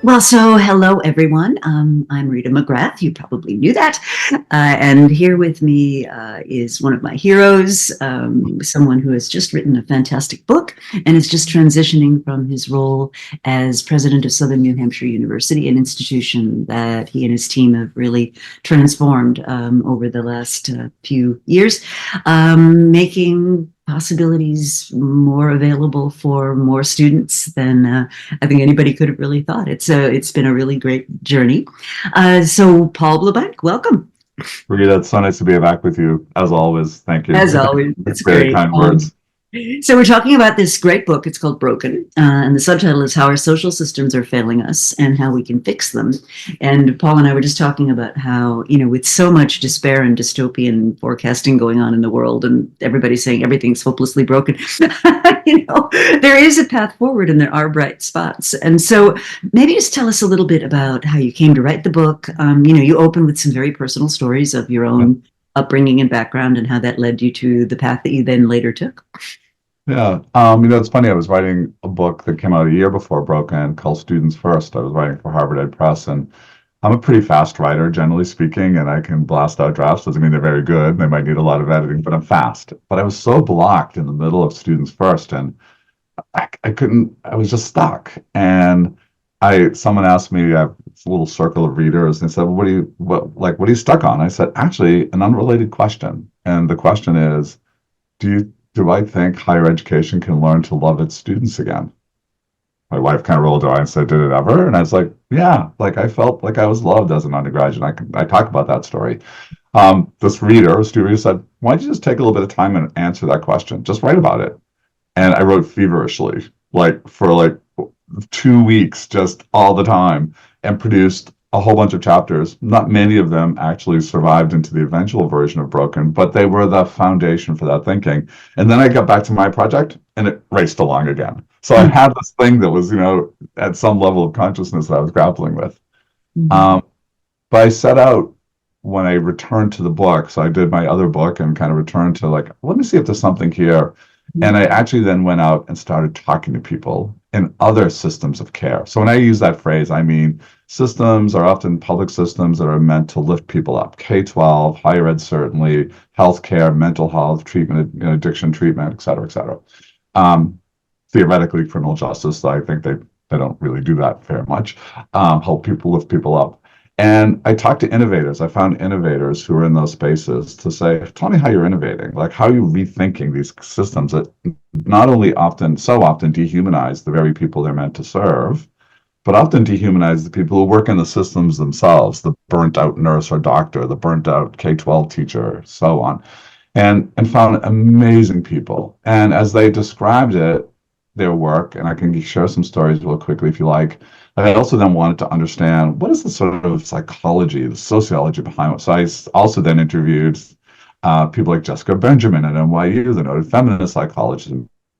Well, so hello, everyone. I'm Rita McGrath. You probably knew that. And here with me is one of my heroes, someone who has just written a fantastic book and is just transitioning from his role as president of Southern New Hampshire University, an institution that he and his team have really transformed over the last few years, making possibilities more available for more students than I think anybody could have really thought. It's been a really great journey. So Paul LeBlanc, welcome. Rita, it's so nice to be back with you, as always. Thank you. As always, it's Very great. kind words. So we're talking about this great book. It's called Broken, and the subtitle is How Our Social Systems Are Failing Us and How We Can Fix Them. And Paul and I were just talking about how, with so much despair and dystopian forecasting going on in the world, and everybody saying everything's hopelessly broken, there is a path forward and there are bright spots. And so maybe just tell us a little bit about how you came to write the book. You open with some very personal stories of your own upbringing and background and how that led you to the path that you then later took. Yeah. It's funny. I was writing a book that came out a year before Broken called Students First. I was writing for Harvard Ed Press, and I'm a pretty fast writer, generally speaking, and I can blast out drafts. Doesn't mean they're very good. They might need a lot of editing, but I'm fast. But I was so blocked in the middle of Students First, and I couldn't, I was just stuck. And someone asked me, I have a little circle of readers, and they said, well, what are you stuck on? I said, actually, an unrelated question. And the question is, do I think higher education can learn to love its students again? My wife kind of rolled her eyes and said, did it ever? And I was like, yeah, like I felt like I was loved as an undergraduate. I talk about that story. This reader, student, said, why don't you just take a little bit of time and answer that question? Just write about it. And I wrote feverishly, for 2 weeks, just all the time, and produced a whole bunch of chapters. Not many of them actually survived into the eventual version of Broken, but they were the foundation for that thinking. And then I got back to my project and it raced along again. So I had this thing that was, at some level of consciousness that I was grappling with. But I set out when I returned to the book. So I did my other book and kind of returned to let me see if there's something here. And I actually then went out and started talking to people in other systems of care. So when I use that phrase, I mean systems are often public systems that are meant to lift people up. K-12, higher ed certainly, healthcare, mental health, treatment, addiction treatment, et cetera, et cetera. Theoretically, criminal justice, I think they don't really do that very much. Help people lift people up. And I talked to innovators. I found innovators who are in those spaces to say, tell me how you're innovating, how are you rethinking these systems that not only so often dehumanize the very people they're meant to serve, but often dehumanize the people who work in the systems themselves, the burnt out nurse or doctor, the burnt out K-12 teacher, so on, and found amazing people. And as they described their work, and I can share some stories real quickly if you like, I also then wanted to understand what is the sort of psychology, the sociology behind it. So I also then interviewed people like Jessica Benjamin at NYU, the noted feminist psychologist,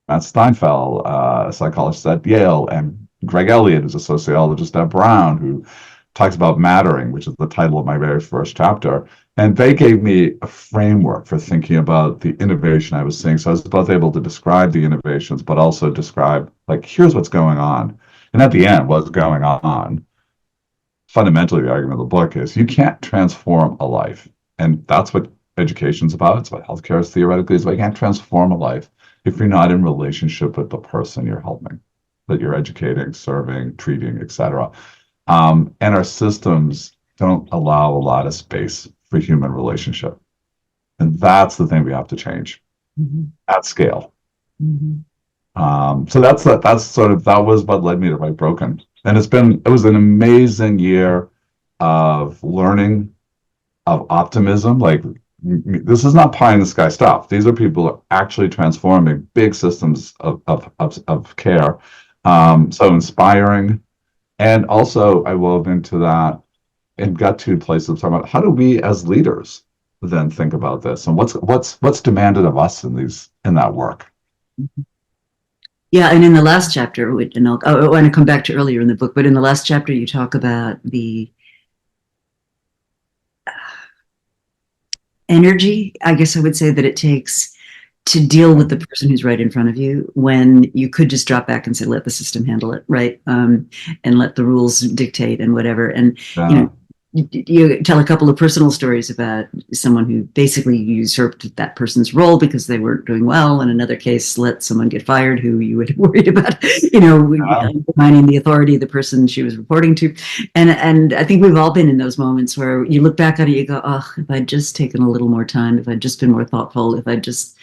Matt Steinfeld, a psychologist at Yale, and Greg Elliott, who's a sociologist at Brown, who talks about mattering, which is the title of my very first chapter. And they gave me a framework for thinking about the innovation I was seeing. So I was both able to describe the innovations, but also describe, here's what's going on. And at the end, what's going on, fundamentally, the argument of the book is you can't transform a life. And that's what education's about. It's what healthcare is theoretically. It's about you can't transform a life if you're not in relationship with the person you're helping, that you're educating, serving, treating, et cetera. And our systems don't allow a lot of space for human relationship. And that's the thing we have to change at scale. So that was what led me to write Broken. And it was an amazing year of learning, of optimism. This is not pie in the sky stuff. These are people who are actually transforming big systems of care. So inspiring. And also I wove into that and got to places talking about how do we as leaders then think about this and what's demanded of us in that work. Yeah, and in the last chapter, and I want to come back to earlier in the book, but in the last chapter, you talk about the energy, I guess I would say, that it takes to deal with the person who's right in front of you when you could just drop back and say, let the system handle it, right? And let the rules dictate and whatever. And, you Yeah. know, you tell a couple of personal stories about someone who basically usurped that person's role because they weren't doing well. In another case, let someone get fired who you would worried about, undermining the authority of the person she was reporting to. And I think we've all been in those moments where you look back on it, you go, oh, if I'd just taken a little more time, if I'd just been more thoughtful, if I'd just,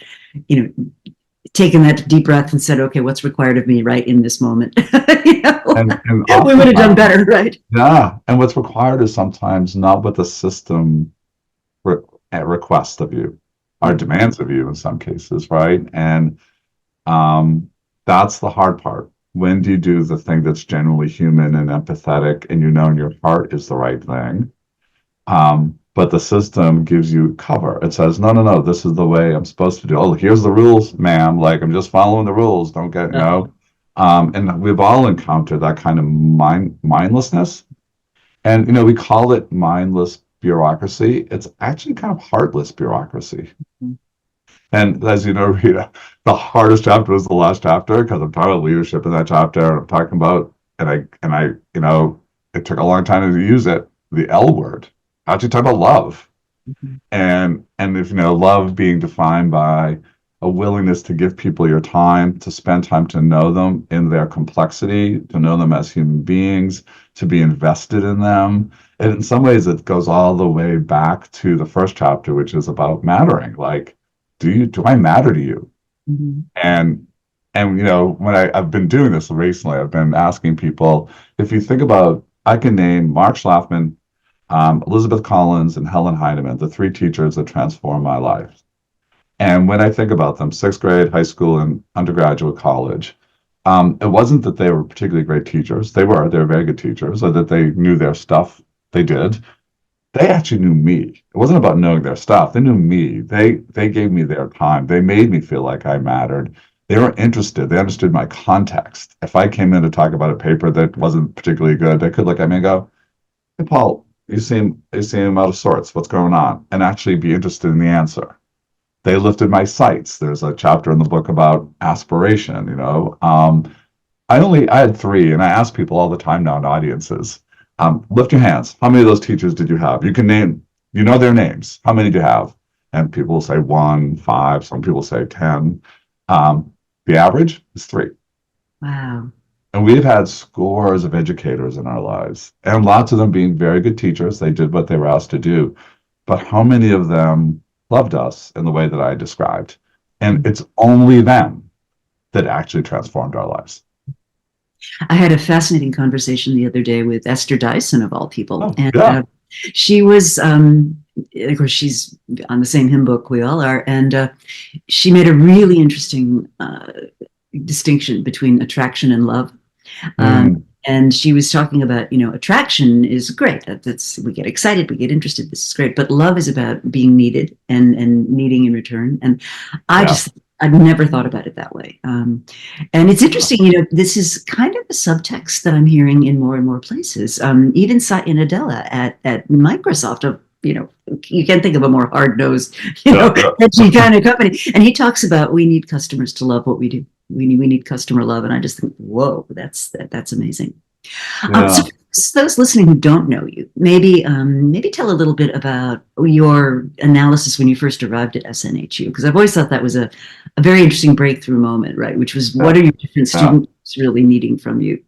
taken that deep breath and said, okay, what's required of me right in this moment? And We would have done better, right? yeah. And what's required is sometimes not what the system requests of you or demands of you in some cases, right? And that's the hard part. When do you do the thing that's genuinely human and empathetic and you know in your heart is the right thing? But the system gives you cover. It says, no, no, no, this is the way I'm supposed to do. Oh, here's the rules, ma'am. Like, I'm just following the rules. Don't get, and we've all encountered that kind of mindlessness. And, we call it mindless bureaucracy. It's actually kind of heartless bureaucracy. And as you know, Rita, the hardest chapter is the last chapter because I'm talking about leadership in that chapter. And I'm talking about, and I, it took a long time to use it, the L word. I actually talk about love. And if love being defined by a willingness to give people your time, to spend time to know them in their complexity, to know them as human beings, to be invested in them. And in some ways, it goes all the way back to the first chapter, which is about mattering. Like, do I matter to you? And when I've been doing this recently, I've been asking people, if you think about, I can name Mark Schlafman, Elizabeth Collins, and Helen Heineman, the three teachers that transformed my life. And when I think about them, sixth grade, high school, and undergraduate college, it wasn't that they were particularly great teachers. They were very good teachers, or that they knew their stuff. They did. They actually knew me. It wasn't about knowing their stuff. They knew me. They gave me their time. They made me feel like I mattered. They were interested. They understood my context. If I came in to talk about a paper that wasn't particularly good, they could look at me and go, hey, Paul, you seem out of sorts. What's going on? And actually be interested in the answer. They lifted my sights. There's a chapter in the book about aspiration. I had three, and I ask people all the time now in audiences, lift your hands. How many of those teachers did you have? You can name, their names. How many do you have? And people will say 1, 5. Some people say 10. The average is 3. Wow. And we've had scores of educators in our lives, and lots of them being very good teachers. They did what they were asked to do. But how many of them loved us in the way that I described? And it's only them that actually transformed our lives. I had a fascinating conversation the other day with Esther Dyson, of all people. Oh, and yeah. She was, of course, she's on the same hymn book we all are. And she made a really interesting distinction between attraction and love. And she was talking about, attraction is great. We get excited, we get interested. This is great. But love is about being needed and needing in return. And I've never thought about it that way. And it's interesting, this is kind of a subtext that I'm hearing in more and more places. Even Satya Nadella at Microsoft, you can't think of a more hard-nosed, edgy kind of company. And he talks about, we need customers to love what we do. We need customer love. And I just think, whoa, that's amazing. So those listening who don't know you, maybe tell a little bit about your analysis when you first arrived at SNHU, because I've always thought that was a very interesting breakthrough moment, right? Which was, what are your different students really needing from you?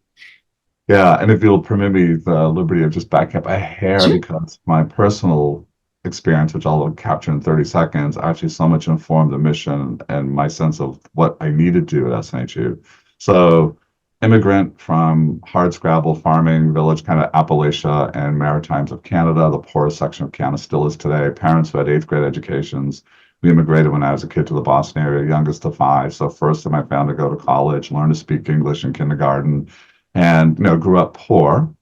Yeah, and if you'll permit me the liberty of just backing up a hair, because my personal experience, which I'll capture in 30 seconds, actually so much informed the mission and my sense of what I needed to do at SNHU. So, immigrant from hardscrabble farming village, kind of Appalachia and Maritimes of Canada, the poorest section of Canada still is today. Parents who had 8th grade educations. We immigrated when I was a kid to the Boston area, youngest of 5. So first in my family to go to college, learn to speak English in kindergarten, and grew up poor,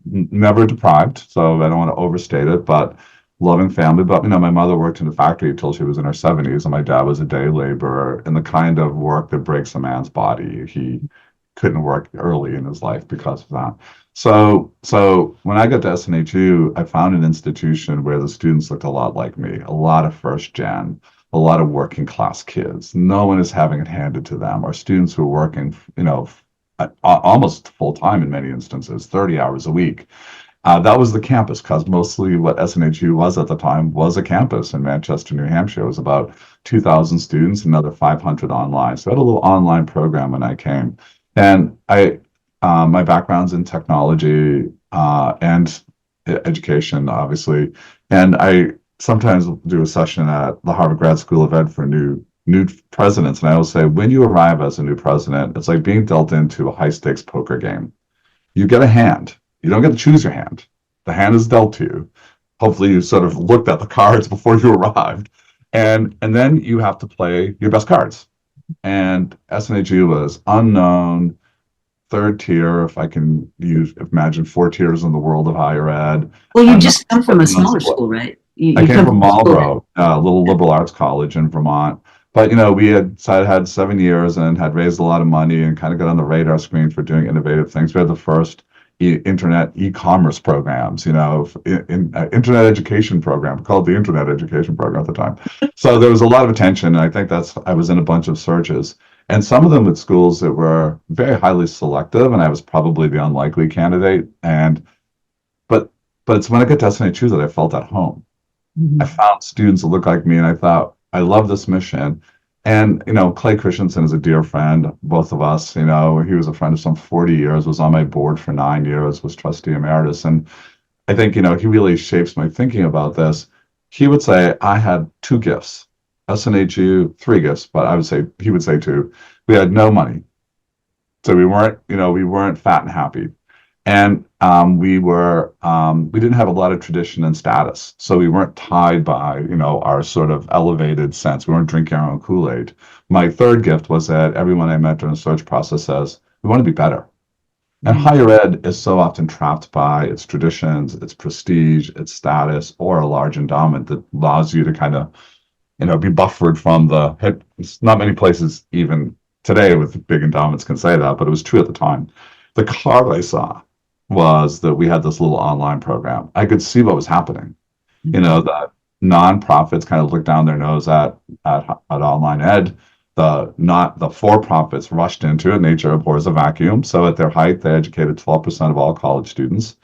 never deprived. So I don't want to overstate it, but loving family. But my mother worked in a factory until she was in her 70s, and my dad was a day laborer in the kind of work that breaks a man's body. He couldn't work early in his life because of that. So when I got to SNHU, I found an institution where the students looked a lot like me, a lot of first gen, a lot of working class kids. No one is having it handed to them, or students who are working, almost full time in many instances, 30 hours a week. That was the campus, because mostly what SNHU was at the time was a campus in Manchester, New Hampshire. It was about 2,000 students, another 500 online. So I had a little online program when I came. And my background's in technology and education, obviously. And I sometimes do a session at the Harvard Grad School of Ed for new presidents. And I will say, when you arrive as a new president, it's like being dealt into a high stakes poker game. You get a hand. You don't get to choose your hand. The hand is dealt to you. Hopefully you sort of looked at the cards before you arrived. And then you have to play your best cards. And SNHU was unknown, third tier, if I can imagine 4 tiers in the world of higher ed. Well, you just come from a smaller school, right? I came from Marlborough, a little liberal arts college in Vermont. But, we had 7 years and had raised a lot of money and kind of got on the radar screen for doing innovative things. We had the first internet e-commerce programs, internet education program called the Internet Education Program at the time. So there was a lot of attention, and I think I was in a bunch of searches, and some of them with schools that were very highly selective, and I was probably the unlikely candidate. But it's when I got to SNHU that I felt at home. Mm-hmm. I found students that looked like me, and I thought, I love this mission. And, Clay Christensen is a dear friend, both of us. He was a friend of some 40 years, was on my board for 9 years, was trustee emeritus. And I think, he really shapes my thinking about this. He would say I had 2 gifts, SNHU, 3 gifts, but he would say 2. We had no money. So we weren't fat and happy. And we didn't have a lot of tradition and status. So we weren't tied by, our sort of elevated sense. We weren't drinking our own Kool-Aid. My 3rd gift was that everyone I met during the search process says, we want to be better. And higher ed is so often trapped by its traditions, its prestige, its status, or a large endowment that allows you to kind of, be buffered from it's not many places even today with big endowments can say that, but it was true at the time. The card I saw was that we had this little online program. I could see what was happening. That nonprofits kind of looked down their nose at online ed. The for-profits rushed into it. Nature abhors a vacuum. So at their height, they educated 12% of all college students.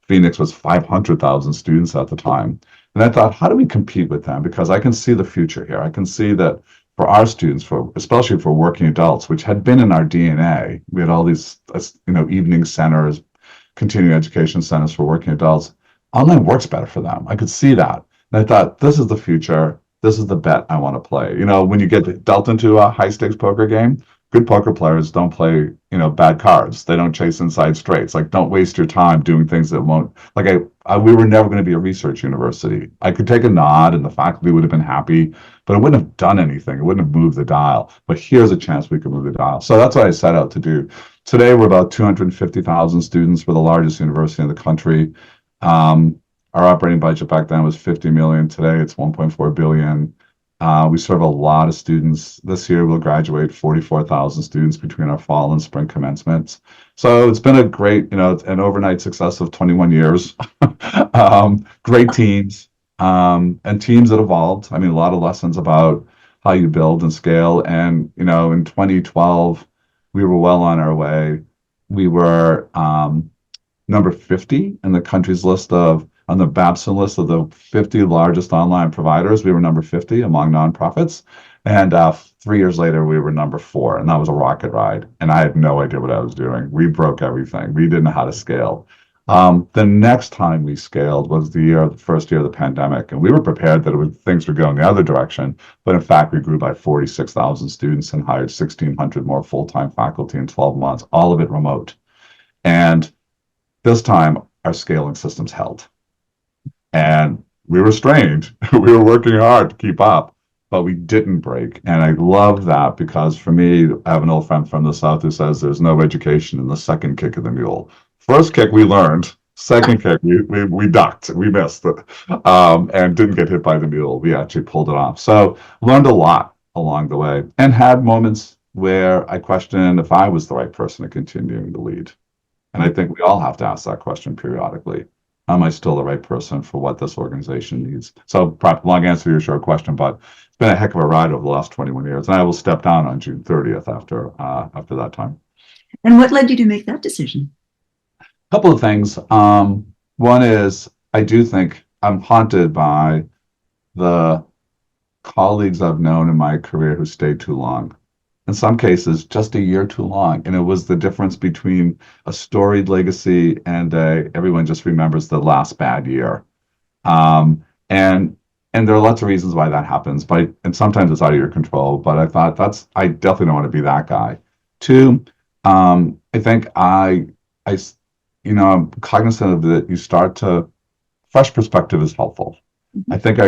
Phoenix was 500,000 students at the time. And I thought, how do we compete with them? Because I can see the future here. I can see that for our students, especially for working adults, which had been in our DNA, we had all these, evening centers, continuing education centers for working adults. Online works better for them. I could see that. And I thought, this is the future. This is the bet I want to play. When you get dealt into a high stakes poker game, good poker players don't play, bad cards. They don't chase inside straights. Like, don't waste your time doing things that won't, we were never going to be a research university. I could take a nod and the faculty would have been happy, but it wouldn't have done anything. It wouldn't have moved the dial. But here's a chance we could move the dial. So that's what I set out to do. Today, we're about 250,000 students. We're the largest university in the country. Our operating budget back then was $50 million. Today, it's $1.4 billion. We serve a lot of students. This year, we'll graduate 44,000 students between our fall and spring commencements. So it's been a great, an overnight success of 21 years. Great teams, and teams that evolved. A lot of lessons about how you build and scale. And, in 2012, we were well on our way. We were number 50 in the country's on the Babson list of the 50 largest online providers. We were number 50 among nonprofits. And 3 years later, we were number 4, and that was a rocket ride. And I had no idea what I was doing. We broke everything. We didn't know how to scale. The next time we scaled was the first year of the pandemic, and we were prepared that things would go in the other direction. But in fact, we grew by 46,000 students and hired 1,600 more full-time faculty in 12 months, all of it remote. And this time, our scaling systems held. And we were strained. We were working hard to keep up, but we didn't break. And I love that, because for me, I have an old friend from the South who says there's no education in the second kick of the mule. First kick, we learned. Second kick, we ducked. We missed it, and didn't get hit by the mule. We actually pulled it off. So learned a lot along the way, and had moments where I questioned if I was the right person to continue to lead. And I think we all have to ask that question periodically. am I still the right person for what this organization needs? So, long answer to your short question, but it's been a heck of a ride over the last 21 years, and I will step down on June 30th after that time. And what led you to make that decision? Couple of things. One is I do think I'm haunted by the colleagues I've known in my career who stayed too long. In some cases, just a year too long. And it was the difference between a storied legacy and everyone just remembers the last bad year. And there are lots of reasons why that happens, and sometimes it's out of your control. But I thought I definitely don't want to be that guy. Two, I think I'm cognizant of that. You start to fresh perspective is helpful. I think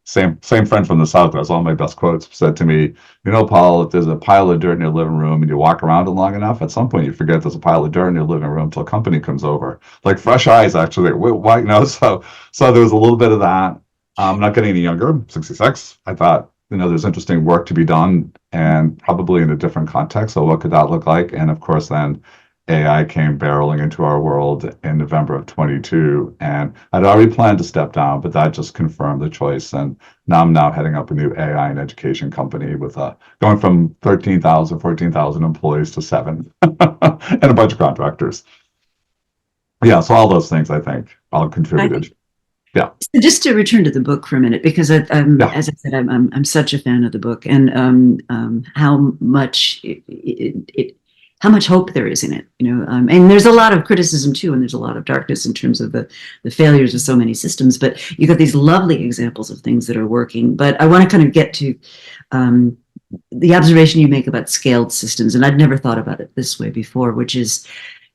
same friend from the South, that's all my best quotes, said to me, Paul, if there's a pile of dirt in your living room and you walk around it long enough, at some point you forget there's a pile of dirt in your living room until company comes over. Like fresh eyes, actually. Why, so there was a little bit of that. I'm not getting any younger, I'm 66. I thought, there's interesting work to be done and probably in a different context. So what could that look like? And of course, then AI came barreling into our world in November of 22, and I'd already planned to step down, but that just confirmed the choice. And now I'm heading up a new AI and education company with going from 14,000 employees to 7 and a bunch of contractors. Yeah, so all those things I think all contributed. Yeah. So just to return to the book for a minute, because as I said, I'm such a fan of the book, and how much how much hope there is in it, and there's a lot of criticism too, and there's a lot of darkness in terms of the failures of so many systems. But you got these lovely examples of things that are working. But I want to kind of get to the observation you make about scaled systems, and I'd never thought about it this way before, which is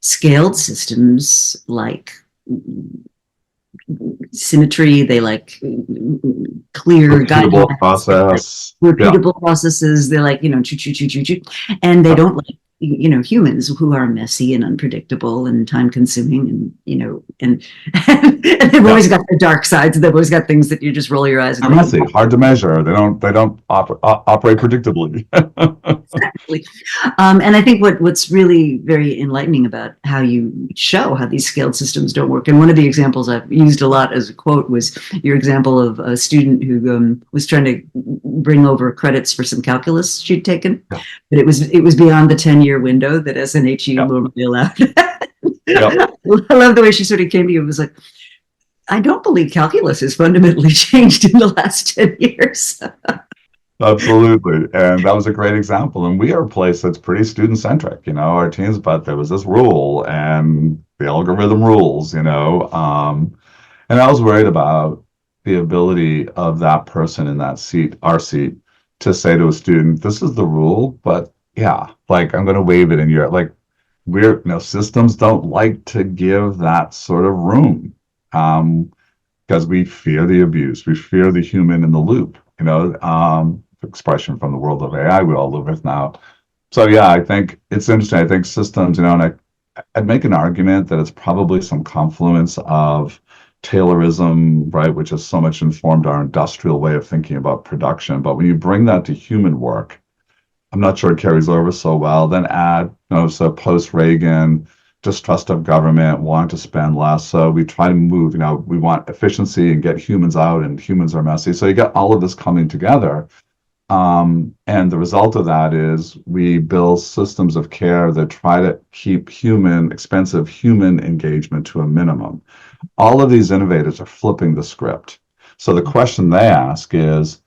scaled systems like symmetry, they like clear repeatable process, repeatable processes. They're like, choo, and they don't like humans who are messy and unpredictable and time consuming, and they've always got the dark sides. They've always got things that you just roll your eyes and they're messy, hard to measure. They don't operate predictably. Exactly. And I think what's really very enlightening about how you show how these scaled systems don't work, and one of the examples I've used a lot as a quote was your example of a student who was trying to bring over credits for some calculus she'd taken, but it was beyond the 10-year window that SNHU normally allowed. I love the way she sort of came to you and was like, I don't believe calculus has fundamentally changed in the last 10 years. Absolutely. And that was a great example. And we are a place that's pretty student-centric, our teams, but there was this rule and the algorithm rules, and I was worried about the ability of that person in that seat, our seat, to say to a student, this is the rule, but I'm going to waive it in your, systems don't like to give that sort of room, because we fear the abuse. We fear the human in the loop, expression from the world of AI we all live with now. So I think it's interesting. I think systems, and I'd make an argument that it's probably some confluence of Taylorism, right, which has so much informed our industrial way of thinking about production. But when you bring that to human work, I'm not sure it carries over so well. Then add, so post-Reagan, distrust of government, wanting to spend less. So we try to move, we want efficiency and get humans out, and humans are messy. So you get all of this coming together. And the result of that is we build systems of care that try to keep expensive human engagement to a minimum. All of these innovators are flipping the script. So the question they ask is,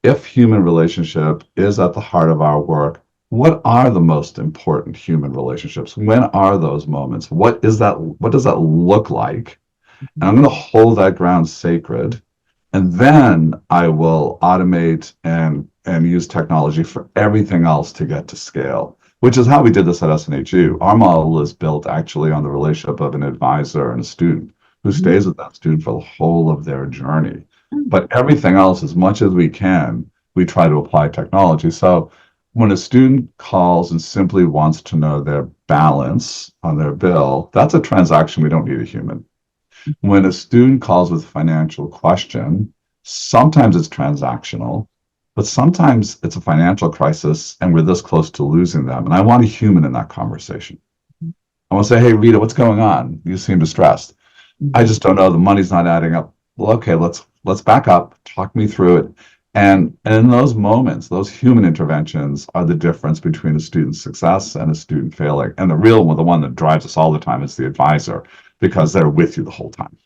if human relationship is at the heart of our work, what are the most important human relationships? When are those moments? What does that look like? And I'm going to hold that ground sacred. And then I will automate and use technology for everything else to get to scale, which is how we did this at SNHU. Our model is built actually on the relationship of an advisor and a student who stays with that student for the whole of their journey. But everything else, as much as we can, we try to apply technology. So when a student calls and simply wants to know their balance on their bill, that's a transaction. We don't need a human. When a student calls with a financial question, sometimes it's transactional, but sometimes it's a financial crisis and we're this close to losing them. And I want a human in that conversation. I want to say, hey, Rita, what's going on? You seem distressed. I just don't know. The money's not adding up. Well, okay, let's back up, talk me through it. And in those moments, those human interventions are the difference between a student's success and a student failing. And the real one, the one that drives us all the time, is the advisor, because they're with you the whole time,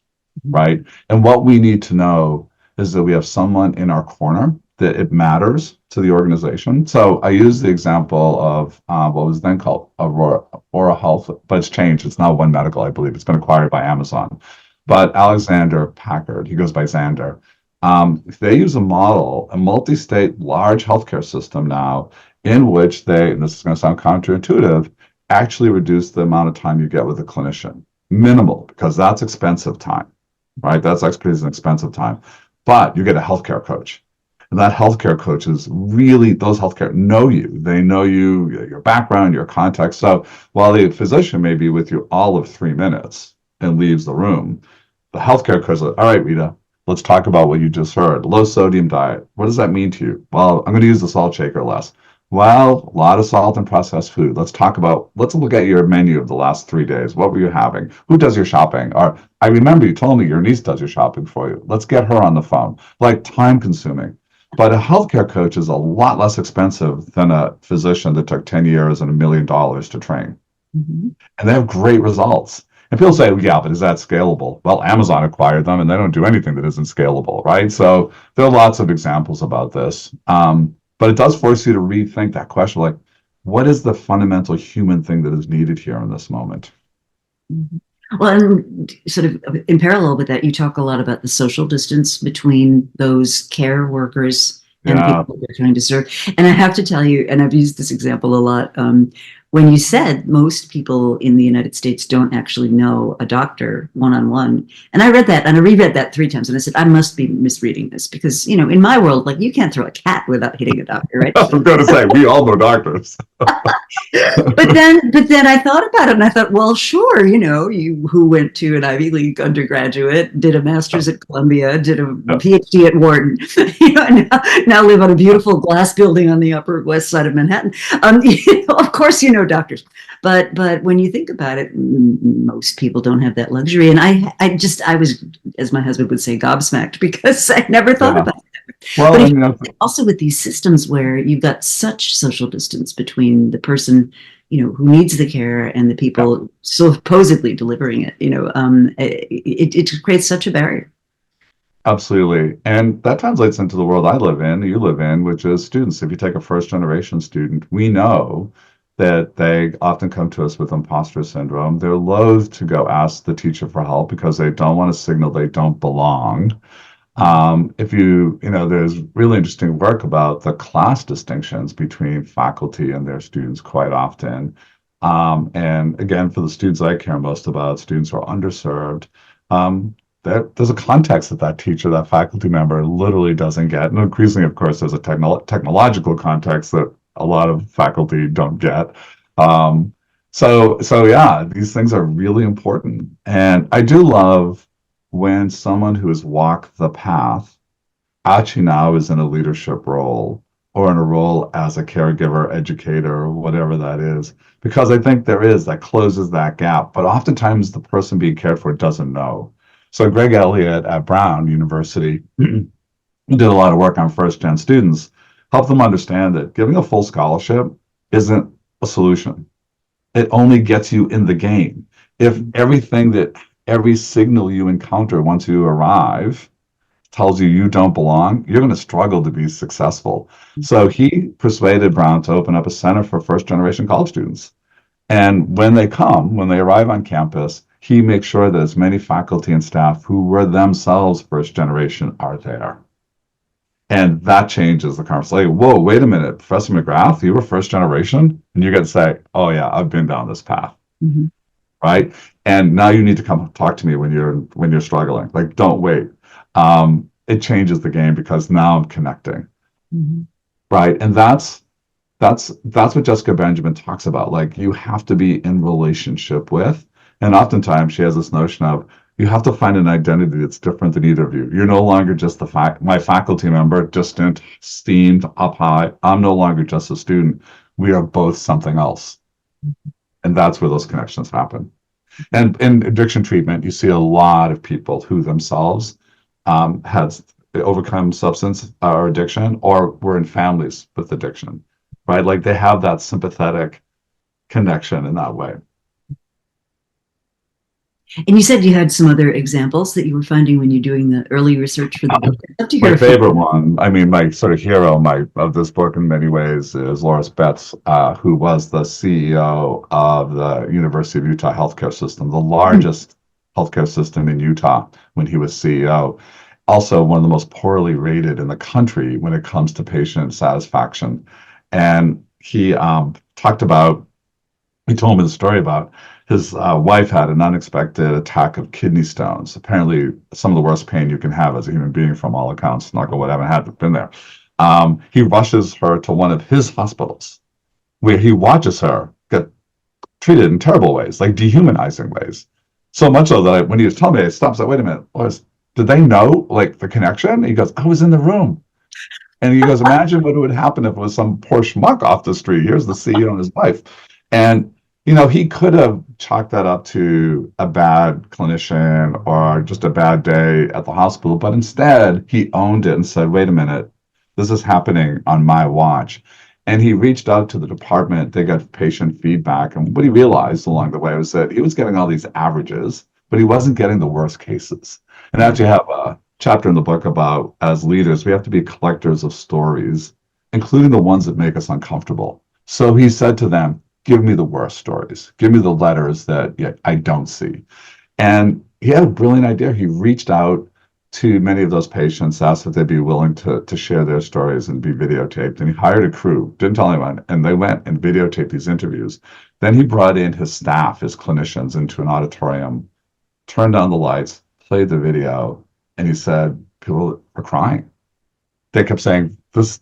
right? And what we need to know is that we have someone in our corner, that it matters to the organization. So I use the example of what was then called Aurora Health, but it's changed. It's now One Medical, I believe. It's been acquired by Amazon. But Alexander Packard, he goes by Xander. They use a model, a multi-state large healthcare system now, in which they, and this is going to sound counterintuitive, actually reduce the amount of time you get with a clinician. Minimal, because that's expensive time, right? That's expertise and expensive time. But you get a healthcare coach. And that healthcare coach is really, those healthcare know you. They know you, your background, your context. So while the physician may be with you all of 3 minutes and leaves the room, the healthcare coach is like, all right, Rita, let's talk about what you just heard. Low sodium diet. What does that mean to you? Well, I'm going to use the salt shaker less. Well, a lot of salt and processed food. Let's look at your menu of the last 3 days. What were you having? Who does your shopping? Or I remember you told me your niece does your shopping for you. Let's get her on the phone. Like, time consuming. But a healthcare coach is a lot less expensive than a physician that took 10 years and $1 million to train. Mm-hmm. And they have great results. And people say, yeah, but is that scalable? Well, Amazon acquired them and they don't do anything that isn't scalable, right? So there are lots of examples about this. But it does force you to rethink that question, like, what is the fundamental human thing that is needed here in this moment? Mm-hmm. Well, and sort of in parallel with that, you talk a lot about the social distance between those care workers and the people they're trying to serve. And I have to tell you, and I've used this example a lot, when you said most people in the United States don't actually know a doctor one-on-one. And I read that and I reread that 3 times. And I said, I must be misreading this because, in my world, like, you can't throw a cat without hitting a doctor, right? I was going to say, we all know doctors. But then I thought about it and I thought, well, sure, you who went to an Ivy League undergraduate, did a master's at Columbia, did a PhD at Wharton, now live on a beautiful glass building on the Upper West Side of Manhattan. Of course, doctors, but when you think about it, most people don't have that luxury. And I was, as my husband would say, gobsmacked because I never thought about it. Well, but also with these systems where you've got such social distance between the person, who needs the care and the people supposedly delivering it, it creates such a barrier. Absolutely. And that translates into the world I live in, you live in, which is students. If you take a first generation student, we know that they often come to us with imposter syndrome. They're loath to go ask the teacher for help because they don't want to signal they don't belong. There's really interesting work about the class distinctions between faculty and their students quite often. And again, for the students I care most about, students who are underserved, there's a context that teacher, that faculty member literally doesn't get. And increasingly, of course, there's a technological context that a lot of faculty don't get. So yeah, these things are really important. And I do love when someone who has walked the path actually now is in a leadership role or in a role as a caregiver, educator, or whatever that is, because I think that closes that gap. But oftentimes the person being cared for doesn't know. So Greg Elliott at Brown University did a lot of work on first-gen students, help them understand that giving a full scholarship isn't a solution. It only gets you in the game. If every signal you encounter once you arrive tells you don't belong, you're going to struggle to be successful. So he persuaded Brown to open up a center for first-generation college students. And when they arrive on campus, he makes sure that as many faculty and staff who were themselves first generation are there. And that changes the conversation. Like, whoa, wait a minute, Professor McGrath, you were first generation? And you get to say, oh yeah, I've been down this path. Mm-hmm. Right? And now you need to come talk to me when you're struggling. Like, don't wait. It changes the game because now I'm connecting. Mm-hmm. Right? And that's what Jessica Benjamin talks about. Like, you have to be in relationship with, and oftentimes she has this notion of, you have to find an identity that's different than either of you. You're no longer just my faculty member, distant, esteemed, up high. I'm no longer just a student. We are both something else. And that's where those connections happen. And in addiction treatment, you see a lot of people who themselves had overcome substance or addiction, or were in families with addiction, right? Like they have that sympathetic connection in that way. And you said you had some other examples that you were finding when you're doing the early research for the book. I'd love to hear My a few. favorite one, I mean, my sort of hero of this book in many ways is Loris Betts, who was the CEO of the University of Utah healthcare system, the largest healthcare system in Utah when he was CEO. Also, one of the most poorly rated in the country when it comes to patient satisfaction. And he talked about, he told me the story about his wife had an unexpected attack of kidney stones. Apparently, some of the worst pain you can have as a human being, from all accounts. Not what haven't had been there. He rushes her to one of his hospitals, where he watches her get treated in terrible ways, like dehumanizing ways. So much so that when he was telling me, I stopped. I said, "Wait a minute, did they know like the connection?" He goes, "I was in the room." And he goes, imagine what would happen if it was some poor schmuck off the street. Here's the CEO and his wife. And, he could have chalked that up to a bad clinician or just a bad day at the hospital. But instead, he owned it and said, wait a minute, this is happening on my watch. And he reached out to the department. They got patient feedback. And what he realized along the way was that he was getting all these averages, but he wasn't getting the worst cases. And I actually have a chapter in the book about, as leaders, we have to be collectors of stories, including the ones that make us uncomfortable. So he said to them, give me the worst stories. Give me the letters that I don't see. And he had a brilliant idea. He reached out to many of those patients, asked if they'd be willing to share their stories and be videotaped. And he hired a crew, didn't tell anyone, and they went and videotaped these interviews. Then he brought in his staff, his clinicians, into an auditorium, turned on the lights, played the video, and he said, people are crying. They kept saying, this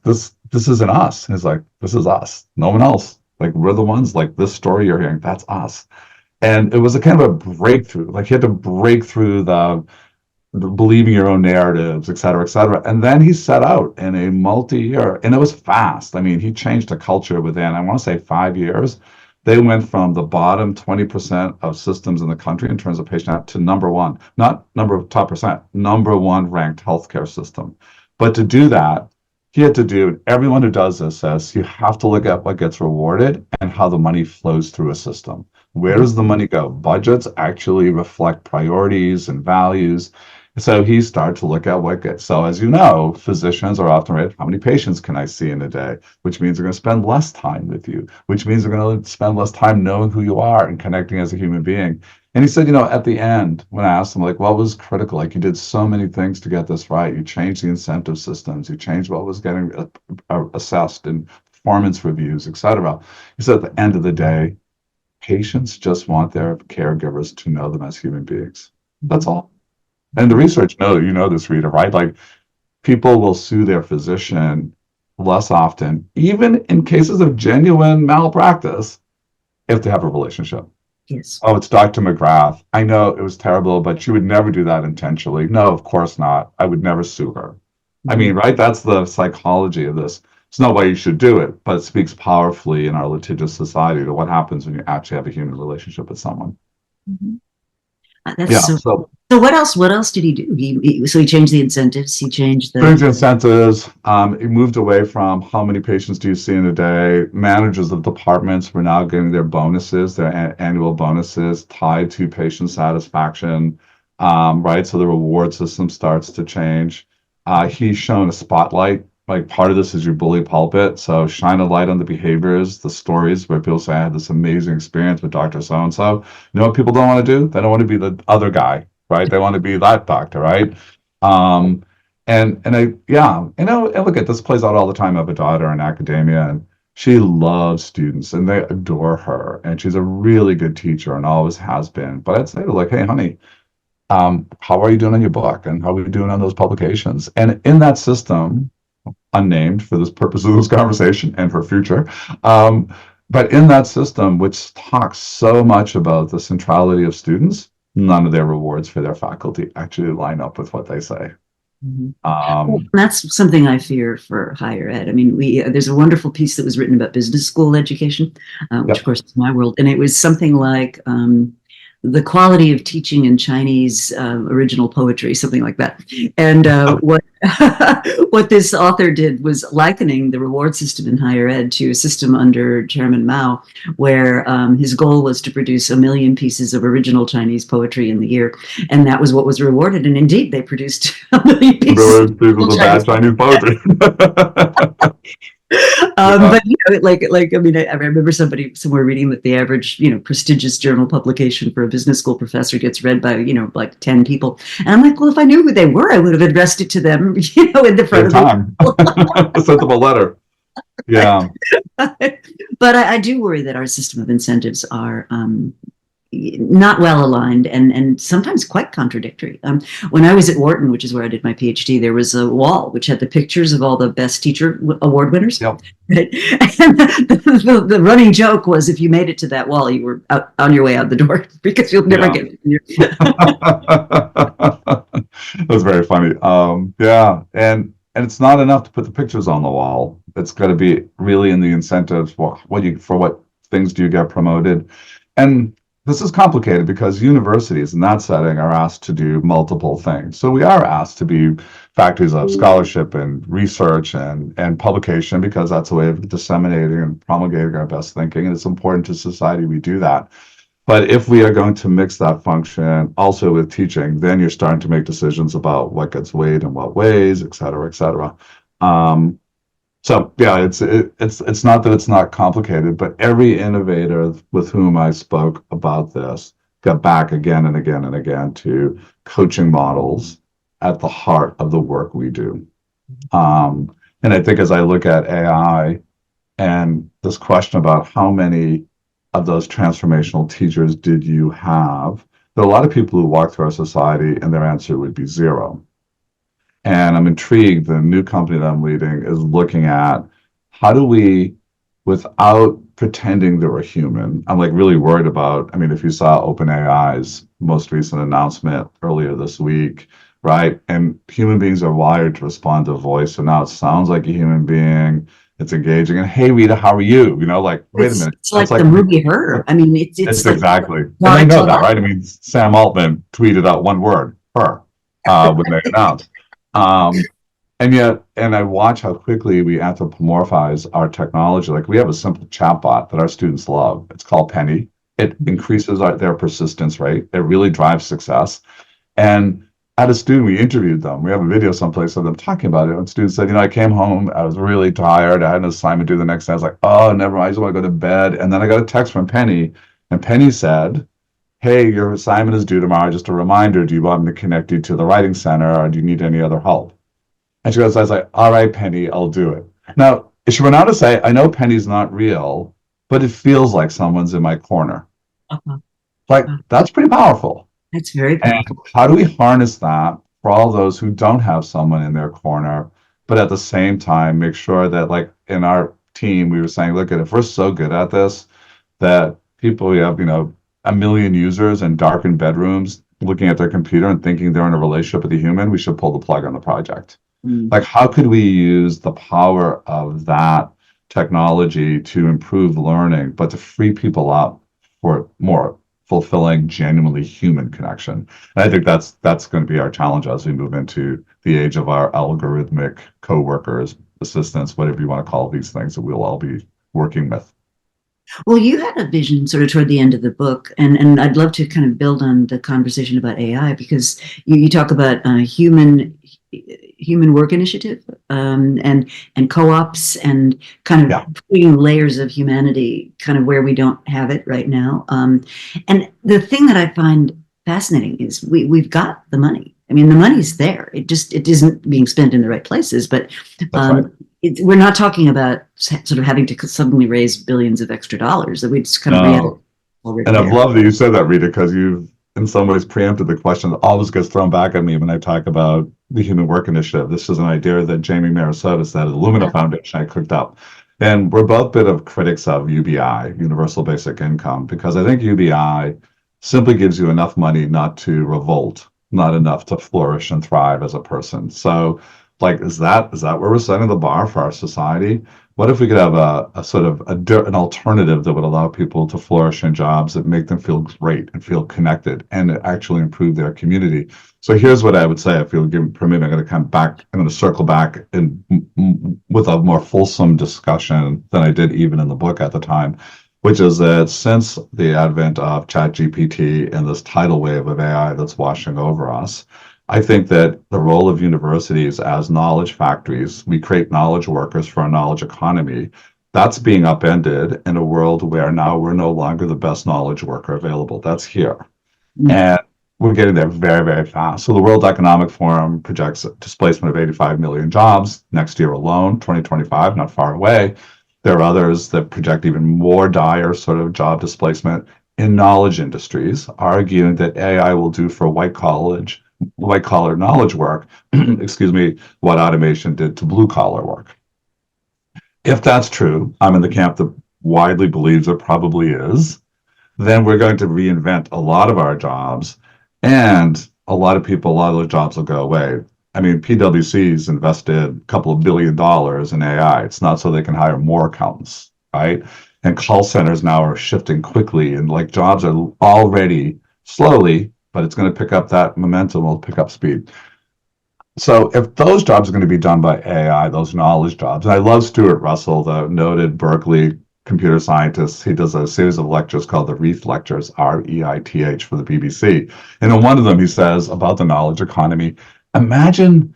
isn't us. And he's like, this is us. No one else. Like, we're the ones, like, this story you're hearing, that's us. And it was a kind of a breakthrough. Like, he had to break through the believing your own narratives, et cetera, et cetera. And then he set out in a multi-year, and it was fast. I mean, he changed the culture within, I want to say 5 years. They went from the bottom 20% of systems in the country in terms of patient out to number one, not number of top percent, number one ranked healthcare system. But to do that, he had to do, everyone who does this says, you have to look at what gets rewarded and how the money flows through a system. Where does the money go? Budgets actually reflect priorities and values. So he started to look at what gets, so as you know, physicians are often rated, how many patients can I see in a day? Which means they're going to spend less time with you, which means they're going to spend less time knowing who you are and connecting as a human being. And he said, at the end, when I asked him, like, what was critical? Like, you did so many things to get this right. You changed the incentive systems. You changed what was getting assessed in performance reviews, et cetera. He said, at the end of the day, patients just want their caregivers to know them as human beings. That's all. And the research, you know this, Rita, right? Like, people will sue their physician less often, even in cases of genuine malpractice, if they have a relationship. Yes. Oh, it's Dr. McGrath. I know it was terrible, but she would never do that intentionally. No, of course not. I would never sue her. I mean, right? That's the psychology of this. It's not why you should do it, but it speaks powerfully in our litigious society to what happens when you actually have a human relationship with someone. That's Yeah. so what else did he do? So he changed the incentives. He changed the incentives. He moved away from how many patients do you see in a day. Managers of departments were now getting their bonuses, their annual bonuses tied to patient satisfaction, right? So the reward system starts to change. He's shown a spotlight. Like, part of this is your bully pulpit. So shine a light on the behaviors, the stories where people say, I had this amazing experience with Dr. So-and-so. You know what people don't want to do? They don't want to be the other guy, right? They want to be that doctor, right? And look at this, plays out all the time. I have a daughter in academia, and she loves students and they adore her. And she's a really good teacher and always has been. But I'd say to, like, hey, honey, how are you doing on your book? And how are we doing on those publications? And in that system, unnamed for this purpose of this conversation and for future, but in that system, which talks so much about the centrality of students, none of their rewards for their faculty actually line up with what they say. That's something I fear for higher ed. I mean, there's a wonderful piece that was written about business school education, which of course is my world, and it was something like the quality of teaching in Chinese original poetry, something like that. And what what this author did was likening the reward system in higher ed to a system under Chairman Mao, where his goal was to produce 1 million pieces of original Chinese poetry in the year, and that was what was rewarded. And indeed, they produced 1 million pieces of bad Chinese poetry. But I mean, I remember somebody somewhere reading that the average, prestigious journal publication for a business school professor gets read by, like 10 people. And I'm like, well, if I knew who they were, I would have addressed it to them, in the front of the sent them a letter. Yeah. But I do worry that our system of incentives are not well aligned and sometimes quite contradictory. When I was at Wharton, which is where I did my PhD, there was a wall which had the pictures of all the best teacher award winners. Yep. Right? And the running joke was if you made it to that wall, you were out on your way out the door because you'll never get it. That's very funny. Yeah. And it's not enough to put the pictures on the wall. It's got to be really in the incentives. For what things do you get promoted? And this is complicated because universities in that setting are asked to do multiple things. So we are asked to be factories of scholarship and research and publication, because that's a way of disseminating and promulgating our best thinking. And it's important to society we do that. But if we are going to mix that function also with teaching, then you're starting to make decisions about what gets weighed in what ways, et cetera, et cetera. So yeah, it's not that it's not complicated, but every innovator with whom I spoke about this got back again and again and again to coaching models at the heart of the work we do. And I think as I look at AI and this question about how many of those transformational teachers did you have, there are a lot of people who walk through our society and their answer would be 0. And I'm intrigued, the new company that I'm leading is looking at how do we, without pretending they're a human, I'm like really worried about, I mean, if you saw OpenAI's most recent announcement earlier this week, right? And human beings are wired to respond to voice. So now it sounds like a human being, it's engaging. And hey, Rita, how are you? Wait a minute. It's like the movie Her. I mean, it's like, exactly. And I know that, right? I mean, Sam Altman tweeted out one word, her, when they announced. And I watch how quickly we anthropomorphize our technology. Like we have a simple chatbot that our students love. It's called Penny. It increases their persistence rate. It really drives success. And at a student, we interviewed them. We have a video someplace of them talking about it. And students said, I came home, I was really tired. I had an assignment due the next day. I was like, oh, never mind. I just want to go to bed. And then I got a text from Penny, and Penny said, hey, your assignment is due tomorrow. Just a reminder, do you want me to connect you to the writing center, or do you need any other help? And she goes, I was like, all right, Penny, I'll do it. Now, she went on to say, I know Penny's not real, but it feels like someone's in my corner. That's pretty powerful. That's very powerful. And how do we harness that for all those who don't have someone in their corner, but at the same time, make sure that like in our team, we were saying, look, if we're so good at this, that people, we have, 1 million users in darkened bedrooms looking at their computer and thinking they're in a relationship with a human, we should pull the plug on the project. Like, how could we use the power of that technology to improve learning, but to free people up for more fulfilling, genuinely human connection? And I think that's going to be our challenge as we move into the age of our algorithmic coworkers, assistants, whatever you want to call these things that we'll all be working with. Well, you had a vision sort of toward the end of the book, and I'd love to kind of build on the conversation about AI, because you talk about human work initiative and co-ops and kind of putting layers of humanity kind of where we don't have it right now. And the thing that I find fascinating is we've got the money. I mean, the money's there. It isn't being spent in the right places, but we're not talking about sort of having to suddenly raise billions of extra dollars that we just kind of already. And I've loved that you said that, Rita, because you've in some ways preempted the question that always gets thrown back at me when I talk about the Human Work Initiative. This is an idea that Jamie Marasotis, that Illumina Foundation, I cooked up. And we're both a bit of critics of UBI, Universal Basic Income, because I think UBI simply gives you enough money not to revolt, not enough to flourish and thrive as a person. So, like, is that where we're setting the bar for our society? What if we could have a sort of an alternative that would allow people to flourish in jobs that make them feel great and feel connected and actually improve their community? So here's what I would say. If you'll give permit, I'm going to come back. I'm going to circle back and with a more fulsome discussion than I did even in the book at the time, which is that since the advent of ChatGPT and this tidal wave of AI that's washing over us, I think that the role of universities as knowledge factories, we create knowledge workers for a knowledge economy, that's being upended in a world where now we're no longer the best knowledge worker available. That's here. And we're getting there very, very fast. So the World Economic Forum projects a displacement of 85 million jobs next year alone, 2025, not far away. There are others that project even more dire sort of job displacement in knowledge industries, arguing that AI will do for white collar knowledge work, excuse me, what automation did to blue collar work. If that's true, I'm in the camp that widely believes it probably is, then we're going to reinvent a lot of our jobs, and a lot of those jobs will go away. I mean, PwC's invested a couple of $1 billion in AI. It's not so they can hire more accountants, right? And call centers now are shifting quickly, and like jobs are already slowly, but it's going to pick up that momentum, will pick up speed. So if those jobs are going to be done by AI, those knowledge jobs, and I love Stuart Russell, the noted Berkeley computer scientist. He does a series of lectures called the Reith Lectures, REITH, for the BBC. And in one of them, he says about the knowledge economy, imagine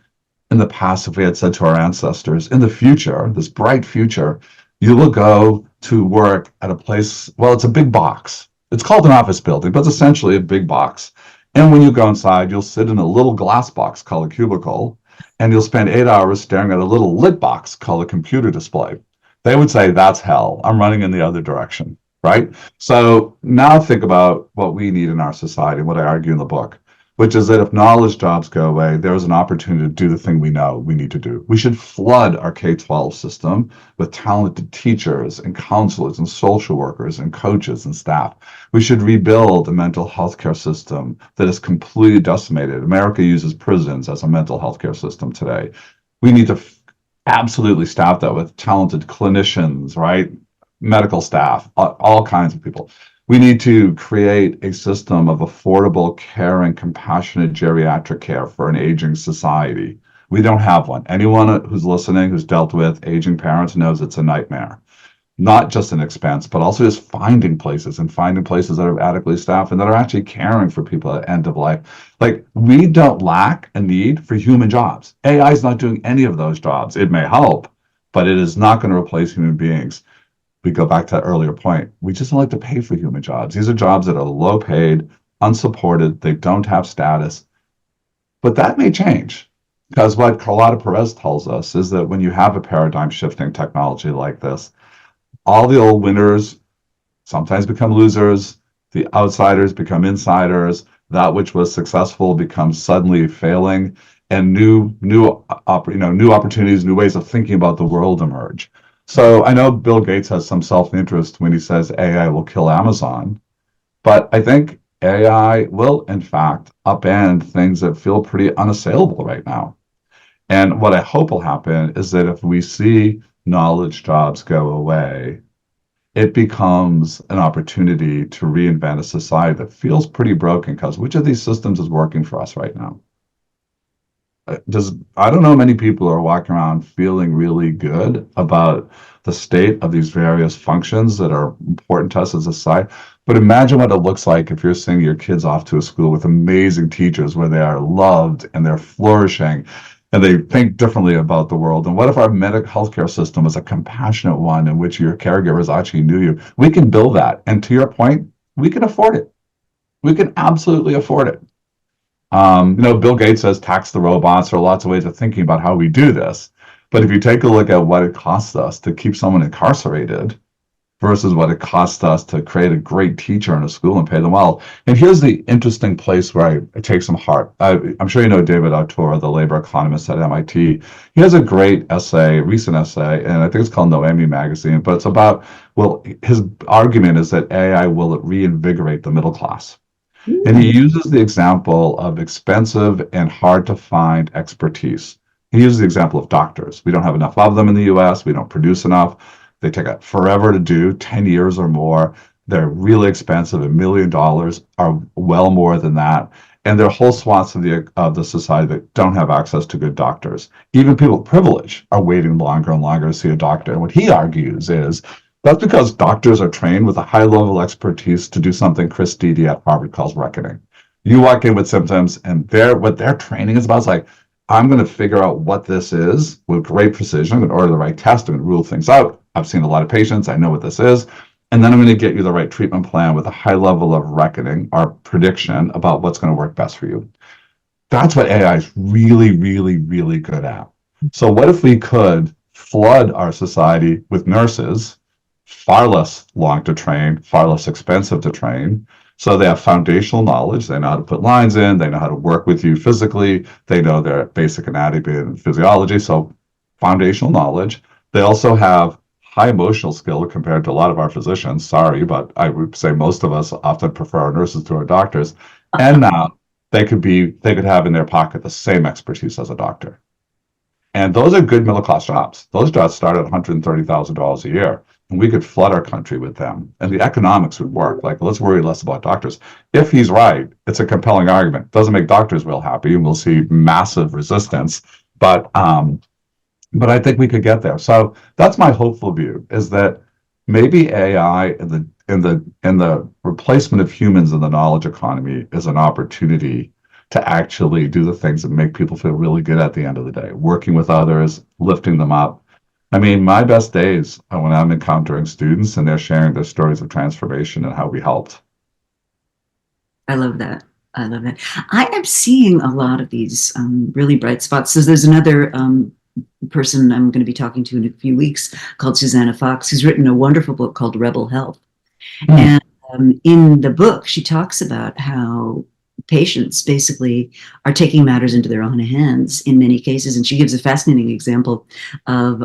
in the past if we had said to our ancestors, in the future, this bright future, you will go to work at a place, well, it's a big box. It's called an office building, but it's essentially a big box. And when you go inside, you'll sit in a little glass box called a cubicle, and you'll spend 8 hours staring at a little lit box called a computer display. They would say, that's hell. I'm running in the other direction, right? So now think about what we need in our society, what I argue in the book, which is that if knowledge jobs go away, there's an opportunity to do the thing we know we need to do. We should flood our K-12 system with talented teachers and counselors and social workers and coaches and staff. We should rebuild a mental health care system that is completely decimated. America uses prisons as a mental health care system today. We need to absolutely staff that with talented clinicians, right? Medical staff, all kinds of people. We need to create a system of affordable care and compassionate geriatric care for an aging society. We don't have one. Anyone who's listening who's dealt with aging parents knows it's a nightmare. Not just an expense, but also just finding places that are adequately staffed and that are actually caring for people at the end of life. Like, we don't lack a need for human jobs. AI is not doing any of those jobs. It may help, but it is not going to replace human beings. We go back to that earlier point. We just don't like to pay for human jobs. These are jobs that are low paid, unsupported, they don't have status. But that may change, because what Carlotta Perez tells us is that when you have a paradigm shifting technology like this, all the old winners sometimes become losers, the outsiders become insiders, that which was successful becomes suddenly failing, and new opportunities, new ways of thinking about the world emerge. So I know Bill Gates has some self-interest when he says AI will kill Amazon, but I think AI will, in fact, upend things that feel pretty unassailable right now. And what I hope will happen is that if we see knowledge jobs go away, it becomes an opportunity to reinvent a society that feels pretty broken, because which of these systems is working for us right now? I don't know many people are walking around feeling really good about the state of these various functions that are important to us as a society. But imagine what it looks like if you're sending your kids off to a school with amazing teachers where they are loved and they're flourishing and they think differently about the world. And what if our medical healthcare system is a compassionate one in which your caregivers actually knew you? We can build that. And to your point, we can afford it. We can absolutely afford it. Bill Gates says tax the robots. There are lots of ways of thinking about how we do this. But if you take a look at what it costs us to keep someone incarcerated versus what it costs us to create a great teacher in a school and pay them well. And here's the interesting place where I take some heart. I'm sure you know David Autor, the labor economist at MIT. He has a great essay, recent essay, and I think it's called Noemi Magazine, but it's about, well, his argument is that AI will reinvigorate the middle class. And he uses the example of expensive and hard to find expertise. he uses the example of doctors. We don't have enough of them in the US. We don't produce enough. They take forever to do, 10 years or more. They're really expensive. $1 million are well more than that. And there are whole swaths of the society that don't have access to good doctors. Even people with privilege are waiting longer and longer to see a doctor. And what he argues is that's because doctors are trained with a high level of expertise to do something Chris Dede at Harvard calls reckoning. You walk in with symptoms, and what their training is about is like, I'm going to figure out what this is with great precision. I'm going to order the right test and rule things out. I've seen a lot of patients. I know what this is. And then I'm going to get you the right treatment plan with a high level of reckoning or prediction about what's going to work best for you. That's what AI is really, really, really good at. So what if we could flood our society with nurses, far less long to train, far less expensive to train, so they have foundational knowledge. They know how to put lines in. They know how to work with you physically. They know their basic anatomy and physiology. So foundational knowledge. They also have high emotional skill compared to a lot of our physicians. Sorry, but I would say most of us often prefer our nurses to our doctors. And now they could have in their pocket the same expertise as a doctor. And those are good middle class jobs. Those jobs start at $130,000 a year. And we could flood our country with them, and the economics would work. Like, let's worry less about doctors. If he's right, it's a compelling argument. Doesn't make doctors real happy, and we'll see massive resistance. But I think we could get there. So that's my hopeful view: is that maybe AI in the replacement of humans in the knowledge economy is an opportunity to actually do the things that make people feel really good at the end of the day, working with others, lifting them up. I mean, my best days are when I'm encountering students and they're sharing their stories of transformation and how we helped. I love that. I love that. I am seeing a lot of these really bright spots. So there's another person I'm going to be talking to in a few weeks called Susanna Fox, who's written a wonderful book called Rebel Health. And in the book, she talks about how patients basically are taking matters into their own hands in many cases. And she gives a fascinating example of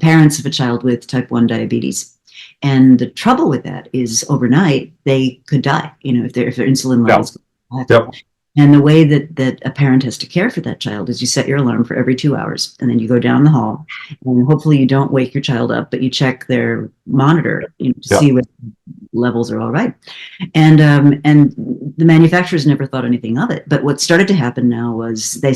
parents of a child with type 1 diabetes. And the trouble with that is overnight, they could die, if their insulin levels go back. Yep. And the way that a parent has to care for that child is you set your alarm for every 2 hours, and then you go down the hall, and hopefully you don't wake your child up, but you check their monitor to see what levels are all right. And the manufacturers never thought anything of it. But what started to happen now was they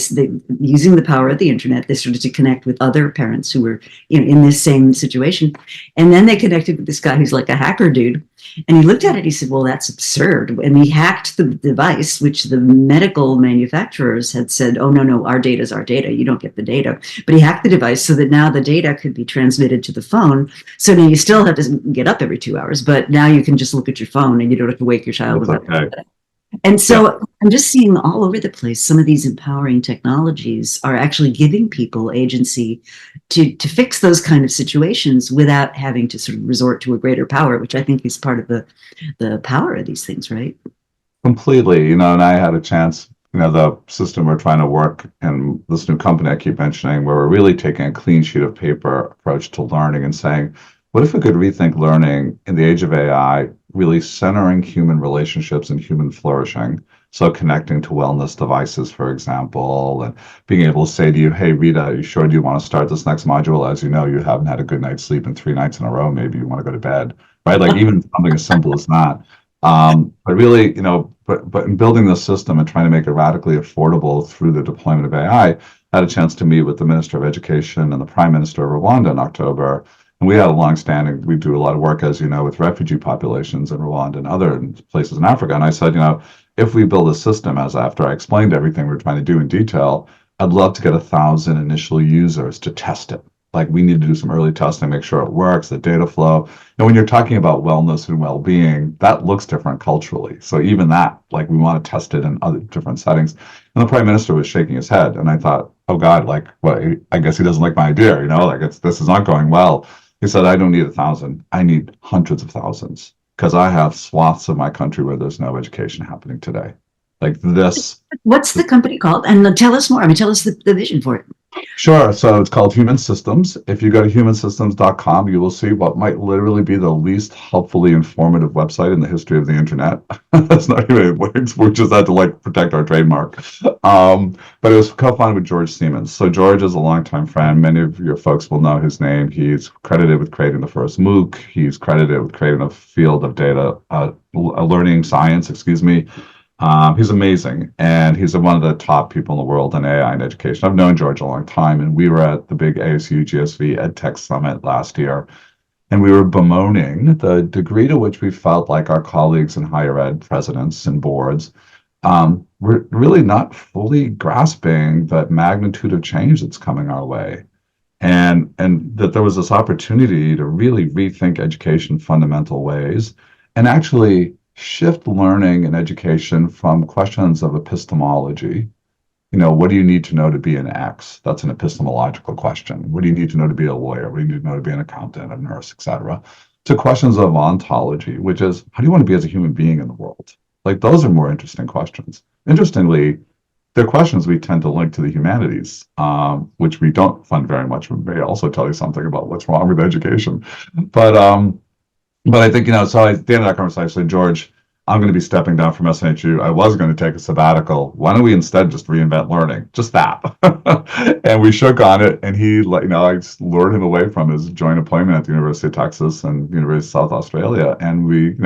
using the power of the internet, they started to connect with other parents who were in this same situation. And then they connected with this guy who's like a hacker dude. And he looked at it, he said, well, that's absurd. And he hacked the device, which the medical manufacturers had said, oh, no, our data is our data. You don't get the data. But he hacked the device so that now the data could be transmitted to the phone. So now you still have to get up every 2 hours, but now you can just look at your phone and you don't have to wake your child up. Okay. And so I'm just seeing all over the place, some of these empowering technologies are actually giving people agency to fix those kind of situations without having to sort of resort to a greater power, which I think is part of the power of these things, right? Completely, and I had a chance, the system we're trying to work in this new company I keep mentioning, where we're really taking a clean sheet of paper approach to learning and saying, what if we could rethink learning in the age of AI, really centering human relationships and human flourishing? So connecting to wellness devices, for example, and being able to say to you, hey, Rita, are you sure do you want to start this next module? As you know, you haven't had a good night's sleep in 3 nights in a row. Maybe you want to go to bed, right? Like even something as simple as that. But really, but in building this system and trying to make it radically affordable through the deployment of AI, I had a chance to meet with the Minister of Education and the Prime Minister of Rwanda in October. And we had we do a lot of work, as you know, with refugee populations in Rwanda and other places in Africa. And I said, if we build a system, as after I explained everything we're trying to do in detail, I'd love to get 1,000 initial users to test it. Like we need to do some early testing, make sure it works, the data flow. And when you're talking about wellness and well-being, that looks different culturally. So even that, like we want to test it in other different settings. And the Prime Minister was shaking his head. And I thought, oh God, I guess he doesn't like my idea, this is not going well. He said, I don't need 1,000. I need hundreds of thousands because I have swaths of my country where there's no education happening today. Like this. What's the company called? And tell us more. Tell us the vision for it. Sure. So it's called Human Systems. If you go to humansystems.com, you will see what might literally be the least helpfully informative website in the history of the internet. That's not even words. We just had to like protect our trademark. But it was co-founded with George Siemens. So George is a longtime friend. Many of your folks will know his name. He's credited with creating the first MOOC. He's credited with creating a field of data, learning science, excuse me. He's amazing, and he's one of the top people in the world in AI and education. I've known George a long time, and we were at the big ASU GSV EdTech Summit last year, and we were bemoaning the degree to which we felt like our colleagues in higher ed presidents and boards were really not fully grasping the magnitude of change that's coming our way. And that there was this opportunity to really rethink education fundamental ways and actually shift learning and education from questions of epistemology. What do you need to know to be an X? That's an epistemological question. What do you need to know to be a lawyer? What do you need to know to be an accountant, a nurse, etc.? To questions of ontology, which is how do you want to be as a human being in the world? Like those are more interesting questions. Interestingly, they're questions we tend to link to the humanities, which we don't fund very much. We may also tell you something about what's wrong with education. But I think, so at the end of that conversation, I said, George, I'm going to be stepping down from SNHU. I was going to take a sabbatical. Why don't we instead just reinvent learning? Just that. And we shook on it. And I just lured him away from his joint appointment at the University of Texas and University of South Australia. And we,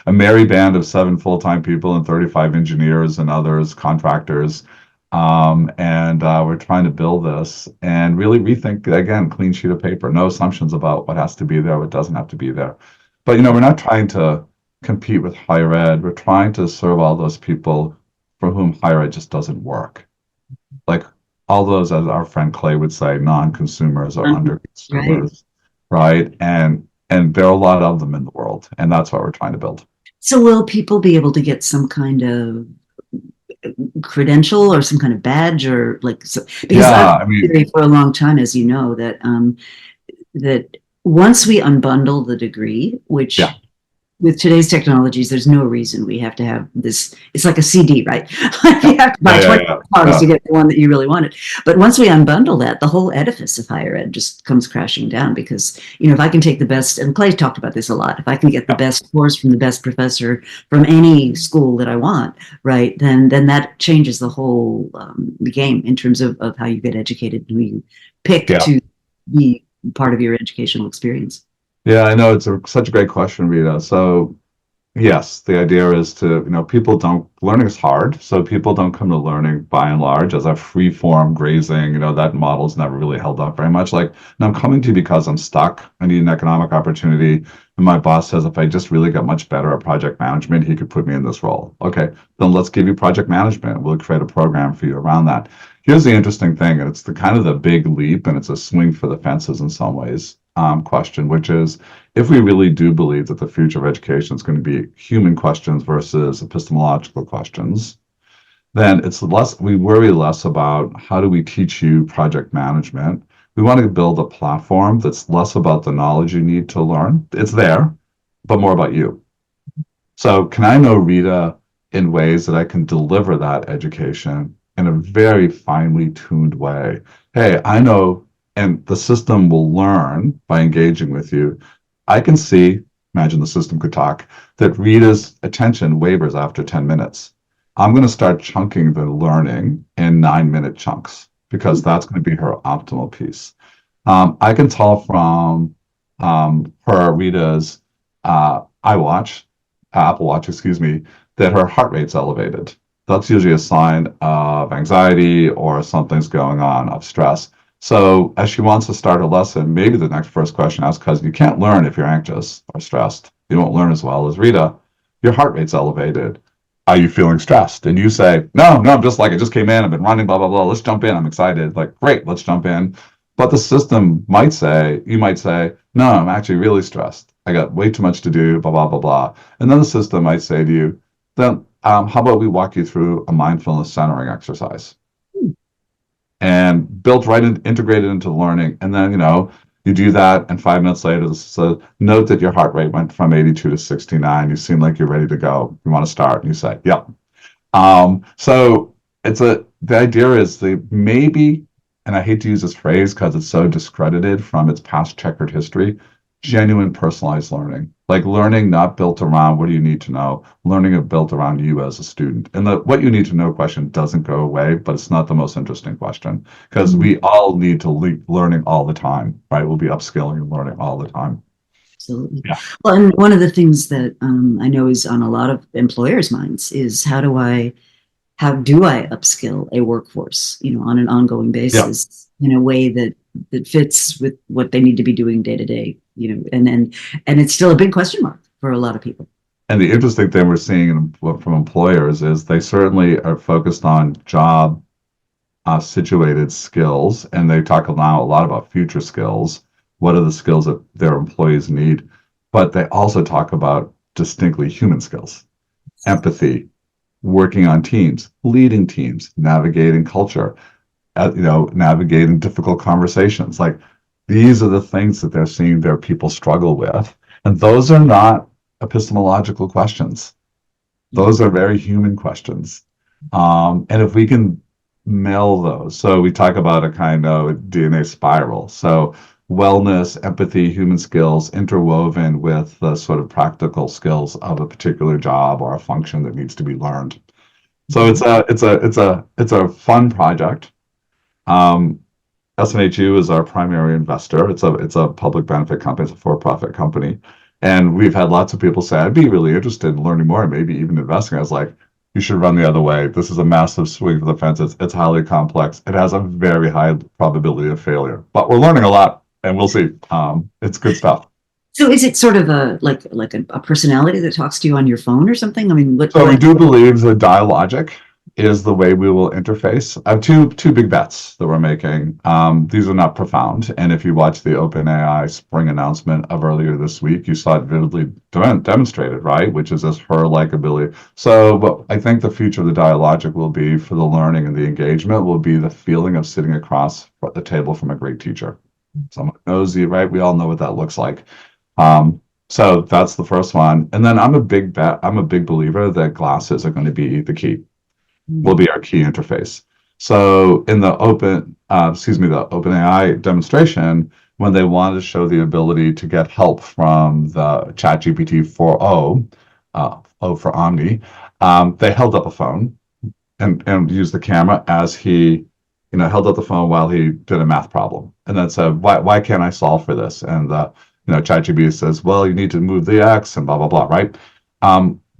a merry band of 7 full-time people and 35 engineers and others, contractors. We're trying to build this and really rethink, again, clean sheet of paper, no assumptions about what has to be there, what doesn't have to be there. But, we're not trying to compete with higher ed. We're trying to serve all those people for whom higher ed just doesn't work. Like all those, as our friend Clay would say, non-consumers or under-consumers, right? And there are a lot of them in the world, and that's what we're trying to build. So will people be able to get some kind of credential or some kind of badge or because I've been for a long time, as you know, that once we unbundle the degree, which with today's technologies, there's no reason we have to have this. It's like a CD, right? You have to buy 20 songs to get the one that you really wanted. But once we unbundle that, the whole edifice of higher ed just comes crashing down because, if I can take the best, and Clay talked about this a lot, if I can get the best course from the best professor from any school that I want, right, then that changes the whole game in terms of how you get educated and who you pick to be part of your educational experience. Yeah, I know it's such a great question, Rita. So yes, the idea is to, learning is hard. So people don't come to learning by and large as a free form grazing, that model's never really held up very much. Like, no, I'm coming to you because I'm stuck. I need an economic opportunity. And my boss says, if I just really got much better at project management, he could put me in this role. Okay, then let's give you project management. We'll create a program for you around that. Here's the interesting thing, and it's the kind of the big leap, and it's a swing for the fences in some ways. Question, which is if we really do believe that the future of education is going to be human questions versus epistemological questions, then we worry less about how do we teach you project management. We want to build a platform that's less about the knowledge you need to learn. It's there, but more about you. So can I know Rita in ways that I can deliver that education in a very finely tuned way? Hey, I know. And the system will learn by engaging with you. I can see, imagine the system could talk, that Rita's attention wavers after 10 minutes. I'm going to start chunking the learning in 9-minute chunks because that's going to be her optimal piece. I can tell from Rita's Apple Watch, that her heart rate's elevated. That's usually a sign of anxiety or something's going on, of stress. So as she wants to start a lesson, maybe the next first question asked, because you can't learn if you're anxious or stressed. You won't learn as well as Rita. Your heart rate's elevated. Are you feeling stressed? And you say, no, I just came in. I've been running, blah, blah, blah. Let's jump in. I'm excited. Like, great, let's jump in. But the system you might say, no, I'm actually really stressed. I got way too much to do, blah, blah, blah, blah. And then the system might say to you, then how about we walk you through a mindfulness centering exercise? And integrated into learning. And then, you do that, and 5 minutes later, so note that your heart rate went from 82 to 69. You seem like you're ready to go. You want to start? And you say, yep. So the idea is maybe, and I hate to use this phrase because it's so discredited from its past checkered history, genuine personalized learning. Like learning not built around what do you need to know, learning is built around you as a student. And the what you need to know question doesn't go away, but it's not the most interesting question because we all need to learning all the time, right? We'll be upskilling and learning all the time. Absolutely. Yeah. Well, and one of the things that I know is on a lot of employers' minds is how do I upskill a workforce, on an ongoing Yeah. basis in a way that fits with what they need to be doing day to day, and it's still a big question mark for a lot of people. And the interesting thing we're seeing from employers is they certainly are focused on job situated skills, and they talk now a lot about future skills. What are the skills that their employees need? But they also talk about distinctly human skills, empathy, working on teams, leading teams, navigating culture, navigating difficult conversations. Like these are the things that they're seeing their people struggle with. And those are not epistemological questions. Those are very human questions. And if we can meld those, so we talk about a kind of DNA spiral. So wellness, empathy, human skills interwoven with the sort of practical skills of a particular job or a function that needs to be learned. So it's a fun project. SNHU is our primary investor. It's a public benefit company. It's a for-profit company. And we've had lots of people say, I'd be really interested in learning more, and maybe even investing. I was like, you should run the other way. This is a massive swing for the fences. It's highly complex. It has a very high probability of failure, but we're learning a lot, and we'll see. It's good stuff. So is it sort of a personality that talks to you on your phone or something? I mean, So we do believe the dialogic is the way we will interface. I have two big bets that we're making. These are not profound, and if you watch the OpenAI spring announcement of earlier this week, you saw it vividly demonstrated, right? Which is this her-like ability. So, what I think the future of the dialogic will be for the learning and the engagement will be the feeling of sitting across the table from a great teacher, someone who knows you, right? We all know what that looks like. So that's the first one, and then I'm a big believer that glasses are going to be the key. Will be our key interface. So in the OpenAI demonstration, when they wanted to show the ability to get help from the ChatGPT 4.0, O for Omni, they held up a phone and used the camera as he, held up the phone while he did a math problem, and then said, "Why can't I solve for this?" And ChatGPT says, "Well, you need to move the X and blah blah blah," right?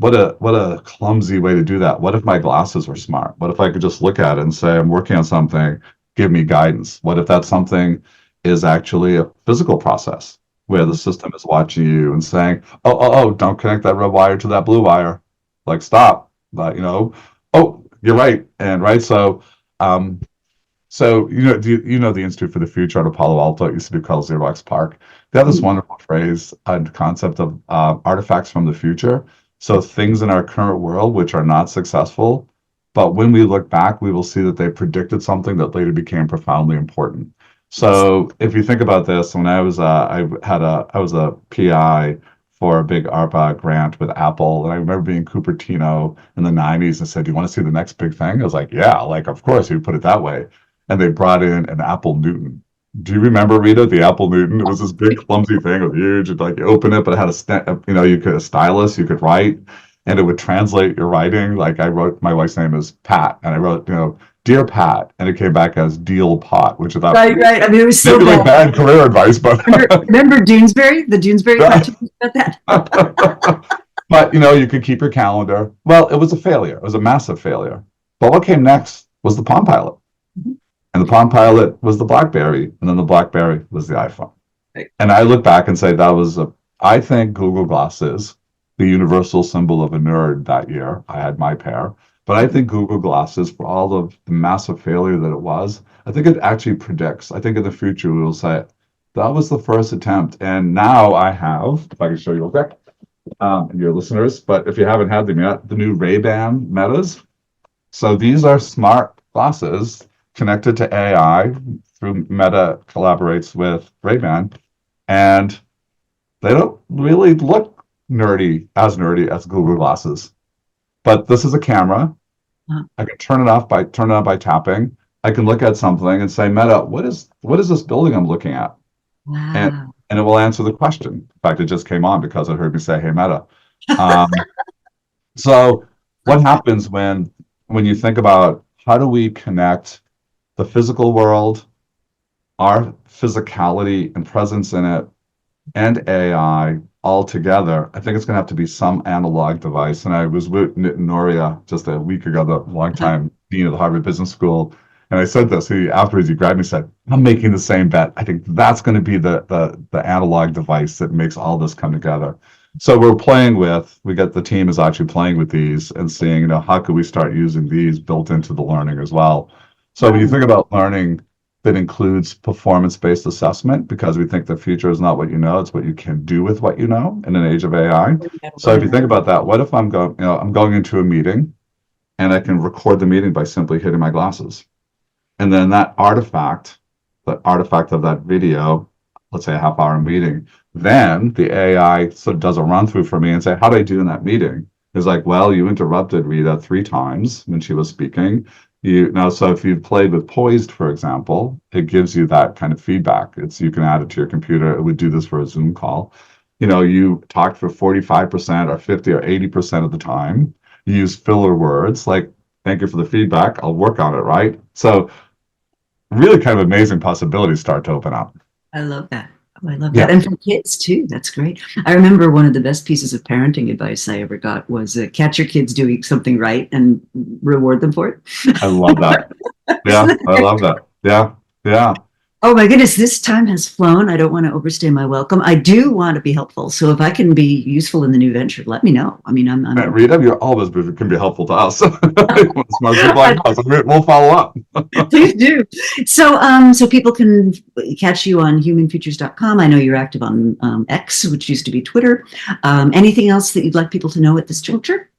What a clumsy way to do that. What if my glasses were smart? What if I could just look at it and say, I'm working on something, give me guidance? What if that something is actually a physical process where the system is watching you and saying, oh, don't connect that red wire to that blue wire. Like, stop. But, oh, you're right. And right. So, the Institute for the Future out of Palo Alto, it used to be called Xerox PARC. They have this wonderful phrase and concept of artifacts from the future. So things in our current world which are not successful, but when we look back, we will see that they predicted something that later became profoundly important. So if you think about this, when I was I was a PI for a big ARPA grant with Apple, and I remember being Cupertino in the 90s and said, "Do you want to see the next big thing?" I was like, "Yeah, like of course you put it that way." And they brought in an Apple Newton. Do you remember, Rita, the Apple Newton? It was this big clumsy thing. It was huge. Like you open it, but it had a stylus, you could write, and it would translate your writing. Like I wrote, my wife's name is Pat, and I wrote, "Dear Pat," and it came back as "Deal Pot," which is right. I mean, it was so maybe like bad career advice, but remember Doonesbury, the Doonesbury cartoon about that. But you could keep your calendar. Well, it was a failure. It was a massive failure. But what came next was the Palm Pilot. And the Palm Pilot was the BlackBerry, and then the BlackBerry was the iPhone. Right. And I look back and say I think Google Glasses, the universal symbol of a nerd that year, I had my pair, but I think Google Glasses, for all of the massive failure that it was, I think it actually predicts. I think in the future we will say, that was the first attempt. And now I have, if I can show you real quick, your listeners, but if you haven't had them yet, the new Ray-Ban Metas. So these are smart glasses connected to AI through Meta collaborates with Ray-Ban, and they don't really look nerdy as Google Glasses. But this is a camera. I can turn it on by tapping. I can look at something and say, Meta, what is this building I'm looking at? And Wow. and it will answer the question. In fact, it just came on because it heard me say, "Hey, Meta." Um, so what Love that. happens when you think about how do we connect the physical world, our physicality and presence in it, and AI all together? I think it's going to have to be some analog device. And I was with Nitin Noria just a week ago, the longtime dean of the Harvard Business School. And I said this, afterwards he grabbed me and said, I'm making the same bet. I think that's going to be the analog device that makes all this come together. So we got the team is actually playing with these and seeing, how could we start using these built into the learning as well. So when you Wow. think about learning that includes performance-based assessment, because we think the future is not what you know, it's what you can do with what you know in an age of AI. So if you think about that, what if I'm going into a meeting and I can record the meeting by simply hitting my glasses? And then the artifact of that video, let's say a half-hour meeting, then the AI sort of does a run through for me and say, how did I do in that meeting? It's like, well, you interrupted Rita 3 times when she was speaking. So if you've played with Poised, for example, it gives you that kind of feedback. You can add it to your computer. It would do this for a Zoom call. You talked for 45% or 50 or 80% of the time. You use filler words like, thank you for the feedback. I'll work on it, right? So really kind of amazing possibilities start to open up. I love that. Oh, I love that. Yeah, And for kids too, that's great. I remember one of the best pieces of parenting advice I ever got was catch your kids doing something right and reward them for it. I love that. Yeah, I love that. Yeah, yeah. Oh my goodness, this time has flown. I don't want to overstay my welcome. I do want to be helpful. So if I can be useful in the new venture, let me know. I mean, I'm Rita, you always can be helpful to us. Smart people like us, we'll follow up. please do. So people can catch you on humanfutures.com. I know you're active on X, which used to be Twitter. Anything else that you'd like people to know at this juncture?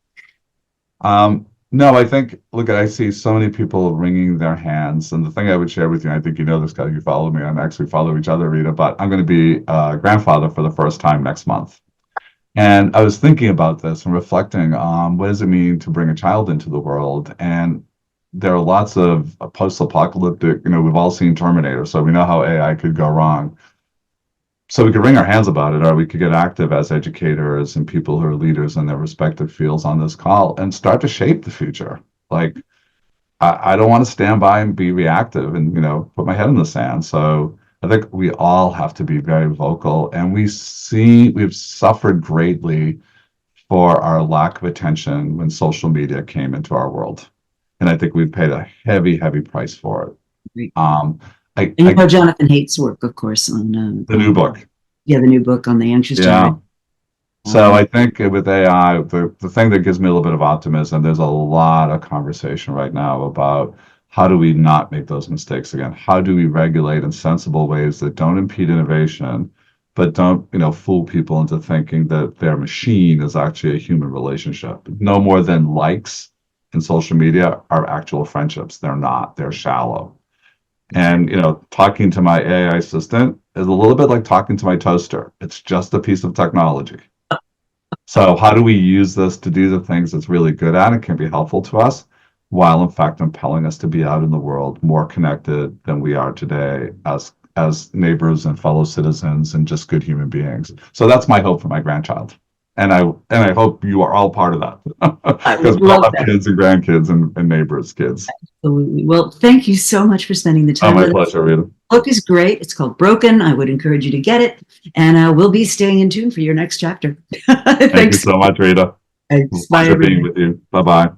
No, I see so many people wringing their hands. And the thing I would share with you, and I think you know this because you follow me on X, we follow each other, Rita, but I'm going to be a grandfather for the first time next month. And I was thinking about this and reflecting on what does it mean to bring a child into the world? And there are lots of post-apocalyptic, we've all seen Terminator, so we know how AI could go wrong. So we could wring our hands about it, or we could get active as educators and people who are leaders in their respective fields on this call and start to shape the future. Like, I don't want to stand by and be reactive and, put my head in the sand. So I think we all have to be very vocal, and we've suffered greatly for our lack of attention when social media came into our world. And I think we've paid a heavy, heavy price for it. Great. Um, I, And I, Jonathan Haidt's work, of course, on the new book. Yeah, the new book on the anxious Yeah. generation. So I think with AI, the thing that gives me a little bit of optimism, there's a lot of conversation right now about how do we not make those mistakes again? How do we regulate in sensible ways that don't impede innovation, but don't, fool people into thinking that their machine is actually a human relationship? No more than likes in social media are actual friendships. They're not. They're shallow. And, talking to my AI assistant is a little bit like talking to my toaster. It's just a piece of technology. So how do we use this to do the things it's really good at and can be helpful to us, while in fact impelling us to be out in the world more connected than we are today as neighbors and fellow citizens and just good human beings. So that's my hope for my grandchild. And I hope you are all part of that. Because we all have kids and grandkids and neighbors' kids. Absolutely. Well, thank you so much for spending the time My with us. pleasure, Rita. The book is great. It's called Broken. I would encourage you to get it. And we'll be staying in tune for your next chapter. Thank you so much, Rita. Thanks. Pleasure being with you. Bye-bye.